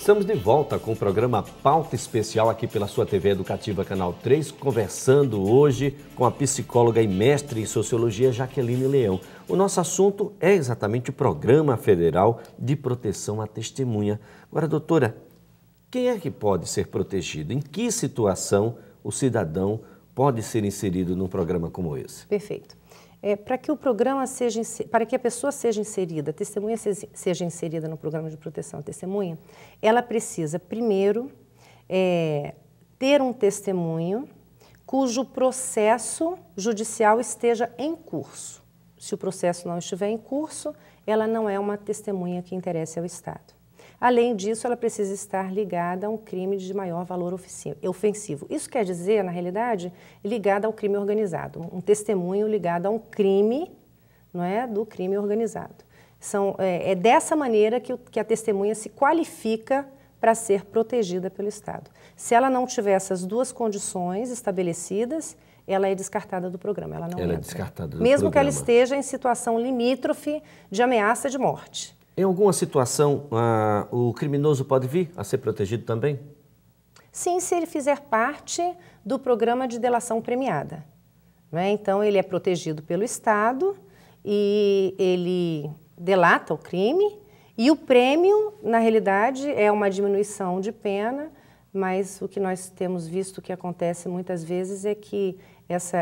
Estamos de volta com o programa Pauta Especial aqui pela sua TV Educativa Canal 3, conversando hoje com a psicóloga e mestre em Sociologia, Jaqueline Leão. O nosso assunto é exatamente o Programa Federal de Proteção à Testemunha. Agora, doutora, quem é que pode ser protegido? Em que situação o cidadão pode ser inserido num programa como esse? Perfeito. Para que o programa para que a pessoa seja inserida, a testemunha seja inserida no programa de proteção à testemunha, ela precisa, primeiro, ter um testemunho cujo processo judicial esteja em curso. Se o processo não estiver em curso, ela não é uma testemunha que interesse ao Estado. Além disso, ela precisa estar ligada a um crime de maior valor ofensivo. Isso quer dizer, na realidade, ligada ao crime organizado. Um testemunho ligado a um crime, não é, do crime organizado. É dessa maneira que a testemunha se qualifica para ser protegida pelo Estado. Se ela não tiver essas duas condições estabelecidas, ela é descartada do programa. Ela não entra. É descartada do programa. Mesmo que ela esteja em situação limítrofe de ameaça de morte. Em alguma situação, o criminoso pode vir a ser protegido também? Sim, se ele fizer parte do programa de delação premiada. Né? Então, ele é protegido pelo Estado e ele delata o crime e o prêmio, na realidade, é uma diminuição de pena, mas o que nós temos visto que acontece muitas vezes é que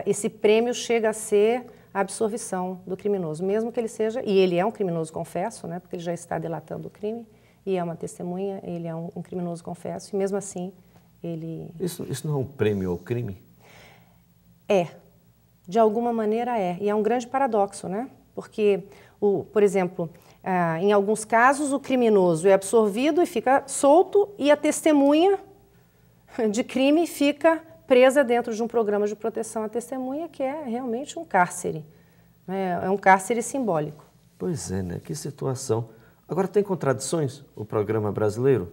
esse prêmio chega a ser a absolvição do criminoso, mesmo que ele seja, e ele é um criminoso confesso, né, porque ele já está delatando o crime, e é uma testemunha, ele é um criminoso confesso, e mesmo assim ele... Isso não é um prêmio ao crime? De alguma maneira e é um grande paradoxo, né, porque, por exemplo, em alguns casos o criminoso é absolvido e fica solto, e a testemunha de crime fica presa dentro de um programa de proteção à testemunha, que é realmente um cárcere. É um cárcere simbólico. Pois é, né? Que situação. Agora, tem contradições o programa brasileiro?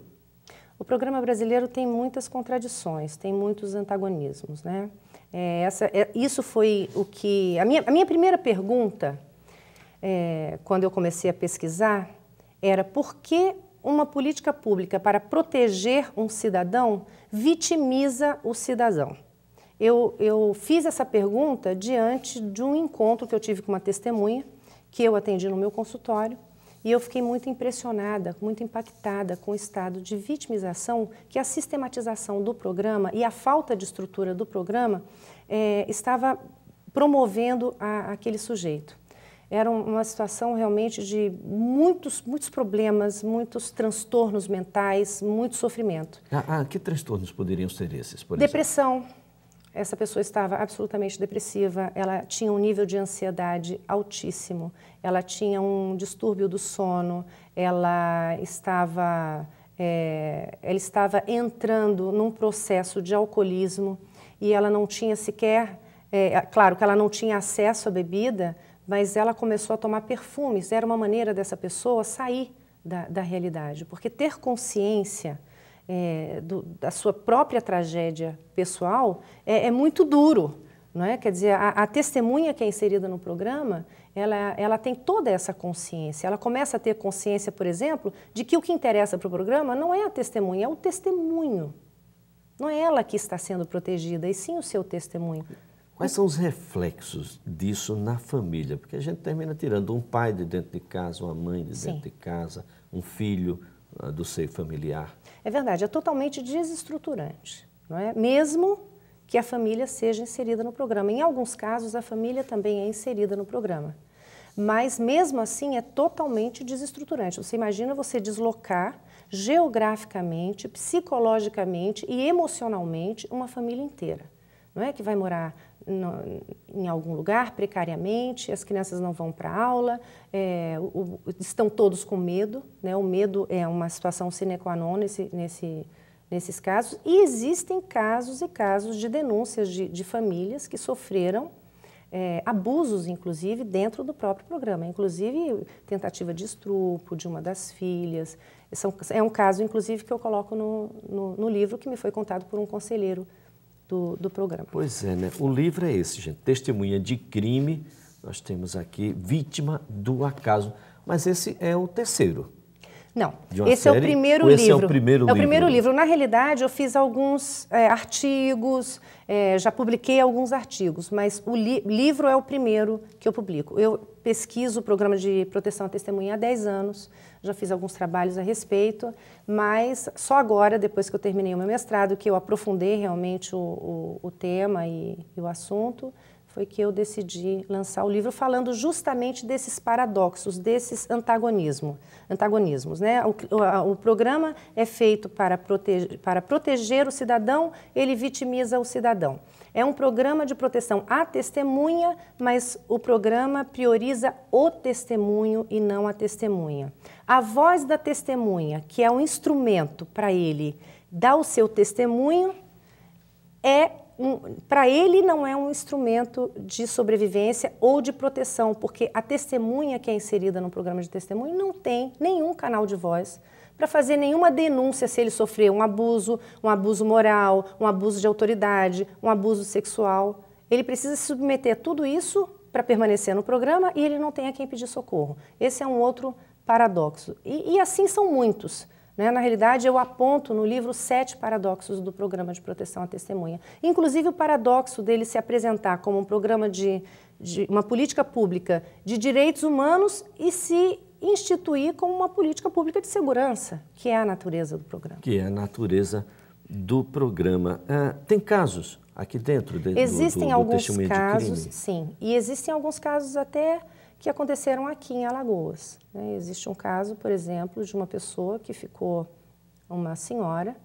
O programa brasileiro tem muitas contradições, tem muitos antagonismos, né? Isso foi o que... A minha primeira pergunta, quando eu comecei a pesquisar, era por que uma política pública para proteger um cidadão vitimiza o cidadão? Eu fiz essa pergunta diante de um encontro que eu tive com uma testemunha, que eu atendi no meu consultório, e eu fiquei muito impressionada, muito impactada com o estado de vitimização que a sistematização do programa e a falta de estrutura do programa estava promovendo aquele sujeito. Era uma situação realmente de muitos problemas, muitos transtornos mentais, muito sofrimento. Que transtornos poderiam ser esses, por exemplo? Depressão. Essa pessoa estava absolutamente depressiva, ela tinha um nível de ansiedade altíssimo, ela tinha um distúrbio do sono, ela estava entrando num processo de alcoolismo e ela não tinha sequer, claro que ela não tinha acesso à bebida, mas ela começou a tomar perfumes, era uma maneira dessa pessoa sair da realidade, porque ter consciência da sua própria tragédia pessoal é muito duro, não é? Quer dizer, a testemunha que é inserida no programa, ela tem toda essa consciência, ela começa a ter consciência, por exemplo, de que o que interessa para o programa não é a testemunha, é o testemunho. Não é ela que está sendo protegida, e sim o seu testemunho. Quais são os reflexos disso na família? Porque a gente termina tirando um pai de dentro de casa, uma mãe de dentro de casa, um filho do seio familiar. É verdade, é totalmente desestruturante, não é? Mesmo que a família seja inserida no programa. Em alguns casos, a família também é inserida no programa. Mas, mesmo assim, é totalmente desestruturante. Você imagina você deslocar geograficamente, psicologicamente e emocionalmente uma família inteira. Não é que vai morar em algum lugar precariamente, as crianças não vão para a aula, estão todos com medo, né? O medo é uma situação sine qua non nesses casos, e existem casos e casos de denúncias de famílias que sofreram abusos, inclusive, dentro do próprio programa, inclusive tentativa de estupro de uma das filhas. É um caso, inclusive, que eu coloco no livro que me foi contado por um conselheiro do programa. Pois é, né? O livro é esse, gente. Testemunha de crime. Nós temos aqui vítima do acaso. Mas esse é o terceiro. Não, de uma esse série, é o primeiro ou livro. Esse é o primeiro livro? É o primeiro livro. Na realidade, eu fiz alguns artigos, já publiquei alguns artigos, mas o livro é o primeiro que eu publico. Eu pesquiso o programa de proteção à testemunha há 10 anos, já fiz alguns trabalhos a respeito, mas só agora, depois que eu terminei o meu mestrado, que eu aprofundei realmente o tema e o assunto, foi que eu decidi lançar o livro falando justamente desses paradoxos, desses antagonismos. Né? O programa é feito para proteger o cidadão, ele vitimiza o cidadão. É um programa de proteção à testemunha, mas o programa prioriza o testemunho e não a testemunha. A voz da testemunha, que é um instrumento para ele dar o seu testemunho, para ele não é um instrumento de sobrevivência ou de proteção, porque a testemunha que é inserida no programa de testemunho não tem nenhum canal de voz para fazer nenhuma denúncia se ele sofreu um abuso moral, um abuso de autoridade, um abuso sexual. Ele precisa se submeter a tudo isso para permanecer no programa e ele não tem a quem pedir socorro. Esse é um outro paradoxo. E assim são muitos. Né? Na realidade, eu aponto no livro 7 paradoxos do programa de proteção à testemunha. Inclusive o paradoxo dele se apresentar como um programa de uma política pública de direitos humanos e se instituir como uma política pública de segurança, que é a natureza do programa. Que é a natureza do programa. Tem casos aqui dentro do testemunho casos, de crime? Sim, e existem alguns casos até que aconteceram aqui em Alagoas. Né? Existe um caso, por exemplo, de uma pessoa que ficou, uma senhora,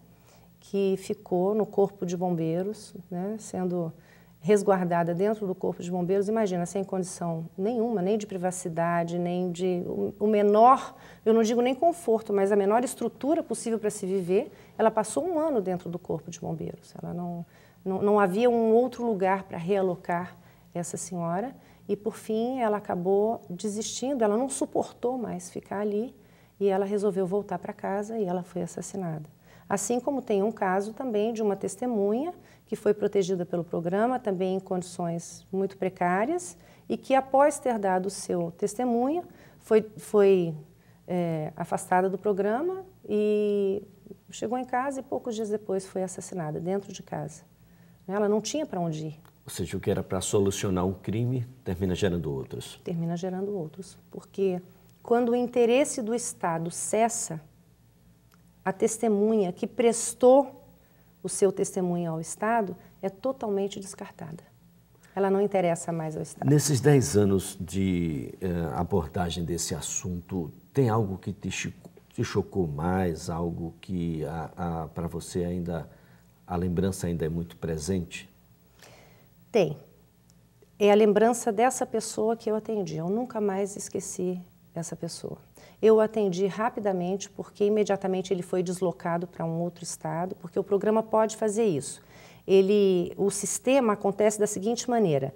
que ficou no corpo de bombeiros, né, sendo resguardada dentro do corpo de bombeiros, imagina, sem condição nenhuma, nem de privacidade, nem de o menor, eu não digo nem conforto, mas a menor estrutura possível para se viver. Ela passou um ano dentro do corpo de bombeiros. Ela não havia um outro lugar para realocar essa senhora. E, por fim, ela acabou desistindo, ela não suportou mais ficar ali e ela resolveu voltar para casa e ela foi assassinada. Assim como tem um caso também de uma testemunha que foi protegida pelo programa, também em condições muito precárias, e que, após ter dado o seu testemunho, foi afastada do programa e chegou em casa e poucos dias depois foi assassinada, dentro de casa. Ela não tinha para onde ir. Ou seja, o que era para solucionar um crime termina gerando outros. Termina gerando outros, porque quando o interesse do Estado cessa, a testemunha que prestou o seu testemunho ao Estado é totalmente descartada. Ela não interessa mais ao Estado. Nesses 10 anos de abordagem desse assunto, tem algo que te chocou mais, algo que para você ainda, a lembrança ainda é muito presente? Tem. É a lembrança dessa pessoa que eu atendi. Eu nunca mais esqueci essa pessoa. Eu o atendi rapidamente porque imediatamente ele foi deslocado para um outro estado, porque o programa pode fazer isso. O sistema acontece da seguinte maneira,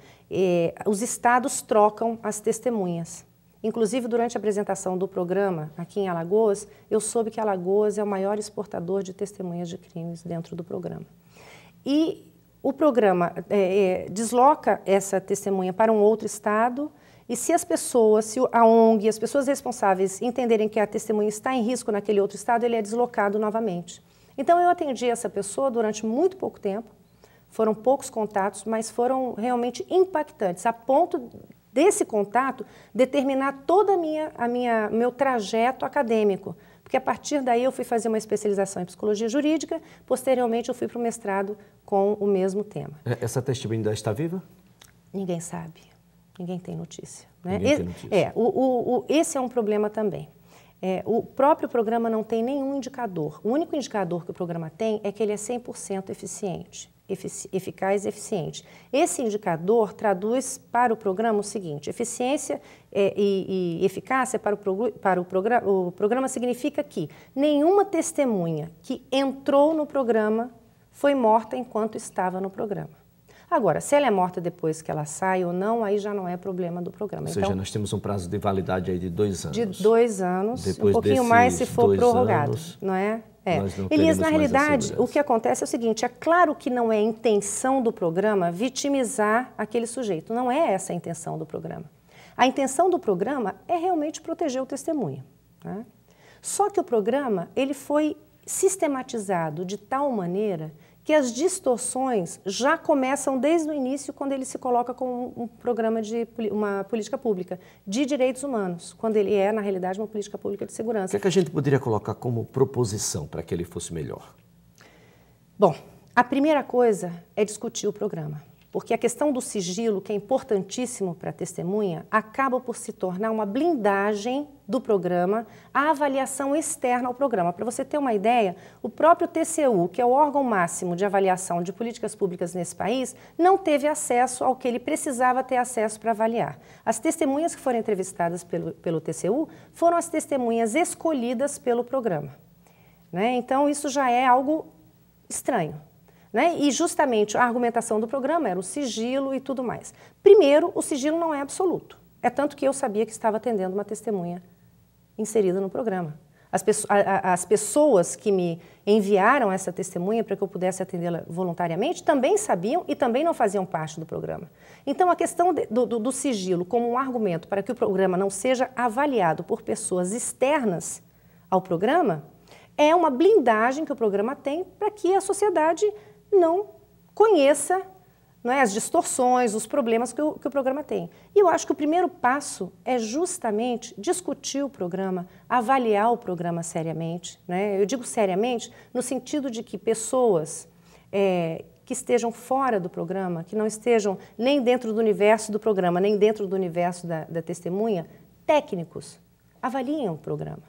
os estados trocam as testemunhas. Inclusive, durante a apresentação do programa aqui em Alagoas, eu soube que Alagoas é o maior exportador de testemunhas de crimes dentro do programa. E o programa desloca essa testemunha para um outro estado e se as pessoas, se a ONG, as pessoas responsáveis entenderem que a testemunha está em risco naquele outro estado, ele é deslocado novamente. Então eu atendi essa pessoa durante muito pouco tempo, foram poucos contatos, mas foram realmente impactantes, a ponto desse contato determinar todo meu trajeto acadêmico. Porque a partir daí eu fui fazer uma especialização em psicologia jurídica, posteriormente eu fui para o mestrado com o mesmo tema. Essa testemunha ainda está viva? Ninguém sabe, ninguém tem notícia. Né? Ninguém tem notícia. Esse é um problema também. O próprio programa não tem nenhum indicador. O único indicador que o programa tem é que ele é 100% eficiente. Eficaz e eficiente. Esse indicador traduz para o programa o seguinte: eficiência e eficácia para o programa significa que nenhuma testemunha que entrou no programa foi morta enquanto estava no programa. Agora, se ela é morta depois que ela sai ou não, aí já não é problema do programa. Ou seja, nós temos um prazo de validade aí de 2 anos. De 2 anos, depois um pouquinho mais se for prorrogado, não é? Elias, na realidade, o que acontece é o seguinte, é claro que não é a intenção do programa vitimizar aquele sujeito, não é essa a intenção do programa. A intenção do programa é realmente proteger o testemunha, né? Só que o programa ele foi sistematizado de tal maneira que as distorções já começam desde o início quando ele se coloca como um programa de uma política pública de direitos humanos, quando ele é, na realidade, uma política pública de segurança. O que a gente poderia colocar como proposição para que ele fosse melhor? Bom, a primeira coisa é discutir o programa, porque a questão do sigilo, que é importantíssimo para a testemunha, acaba por se tornar uma blindagem do programa, a avaliação externa ao programa. Para você ter uma ideia, o próprio TCU, que é o órgão máximo de avaliação de políticas públicas nesse país, não teve acesso ao que ele precisava ter acesso para avaliar. As testemunhas que foram entrevistadas pelo TCU foram as testemunhas escolhidas pelo programa, né? Então, isso já é algo estranho. Né? E justamente a argumentação do programa era o sigilo e tudo mais. Primeiro, o sigilo não é absoluto. É tanto que eu sabia que estava atendendo uma testemunha inserida no programa. As pessoas que me enviaram essa testemunha para que eu pudesse atendê-la voluntariamente também sabiam e também não faziam parte do programa. Então, a questão do sigilo como um argumento para que o programa não seja avaliado por pessoas externas ao programa é uma blindagem que o programa tem para que a sociedade não conheça, não é, as distorções, os problemas que o programa tem. E eu acho que o primeiro passo é justamente discutir o programa, avaliar o programa seriamente, né? Eu digo seriamente no sentido de que pessoas que estejam fora do programa, que não estejam nem dentro do universo do programa, nem dentro do universo da testemunha, técnicos, avaliem o programa.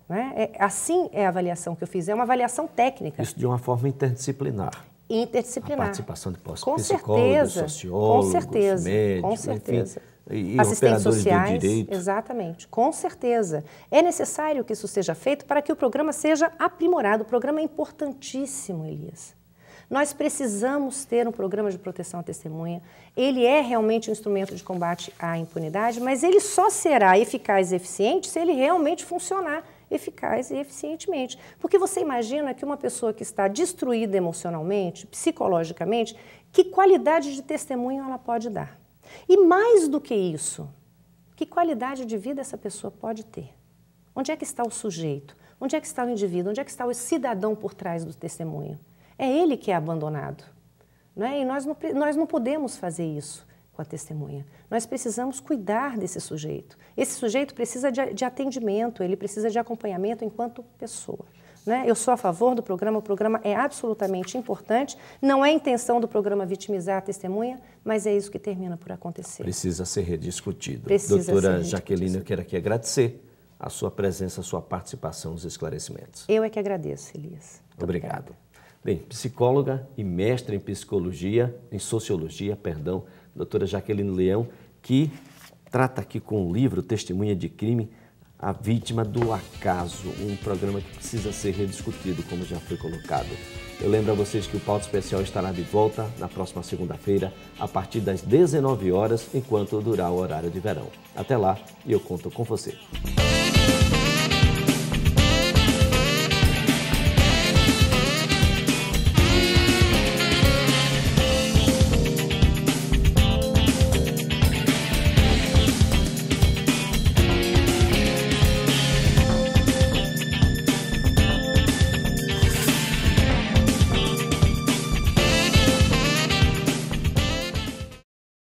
Né? Assim é a avaliação que eu fiz, é uma avaliação técnica. Isso de uma forma interdisciplinar. Interdisciplinar. A participação de psicólogos, sociólogos, médicos, com certeza. Enfim, e assistentes operadores sociais, do direito. Exatamente, com certeza. É necessário que isso seja feito para que o programa seja aprimorado. O programa é importantíssimo, Elias. Nós precisamos ter um programa de proteção à testemunha. Ele é realmente um instrumento de combate à impunidade, mas ele só será eficaz e eficiente se ele realmente funcionar eficaz e eficientemente. Porque você imagina que uma pessoa que está destruída emocionalmente, psicologicamente, que qualidade de testemunho ela pode dar? E mais do que isso, que qualidade de vida essa pessoa pode ter? Onde é que está o sujeito? Onde é que está o indivíduo? Onde é que está o cidadão por trás do testemunho? É ele que é abandonado, né? E nós não podemos fazer isso com a testemunha. Nós precisamos cuidar desse sujeito. Esse sujeito precisa de atendimento, ele precisa de acompanhamento enquanto pessoa. Né? Eu sou a favor do programa, o programa é absolutamente importante, não é intenção do programa vitimizar a testemunha, mas é isso que termina por acontecer. Precisa ser rediscutido. Precisa Doutora Jaqueline, eu quero aqui agradecer a sua presença, a sua participação nos esclarecimentos. Eu é que agradeço, Elias. Muito obrigado. Bem, psicóloga e mestre em sociologia, doutora Jaqueline Leão, que trata aqui com o livro Testemunha de Crime, a vítima do acaso, um programa que precisa ser rediscutido, como já foi colocado. Eu lembro a vocês que o Pauta Especial estará de volta na próxima segunda-feira, a partir das 19 horas, enquanto durar o horário de verão. Até lá e eu conto com você.